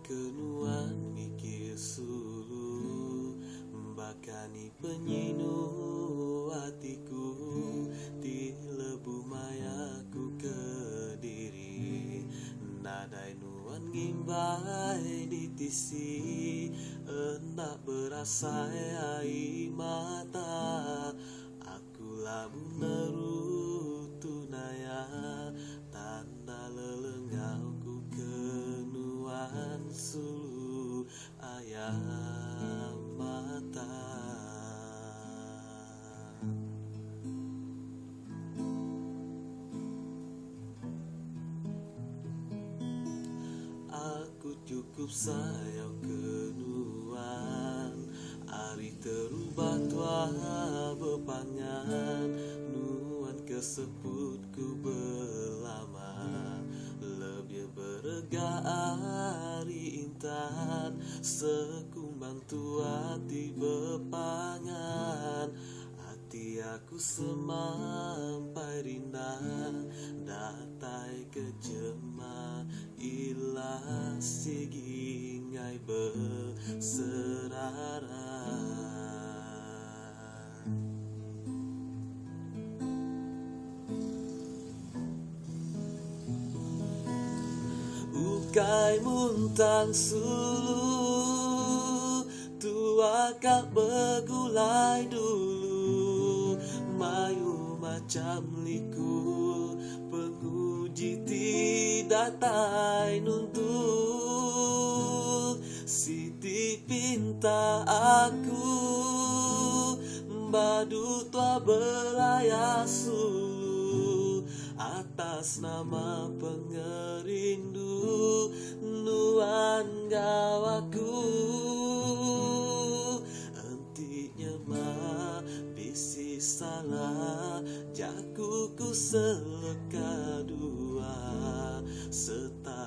kenuan mikir sulu bakani penyinu hatiku di lebu mayaku kediri nadai nuan ngimbai di tisi hendak berasa ai mata aku labu neru tunaya tanda lelengau ku kenuan sulu ayam mata. Aku cukup sayang kenuan hari terubah tua bepangan nuan kesebutku belama lebih berega hari intan sekumbang tua di bepangan hati aku semampai rindang datai kejema ilah sigingai berserara ukai muntang sulu tua kak begulai dulu mayu macam liku penguji tidak tai nuntuk siti pinta aku badu tua belayasu atas nama pengerindu nuan gawaku entinya mah bisi salah jakuku seleka dua serta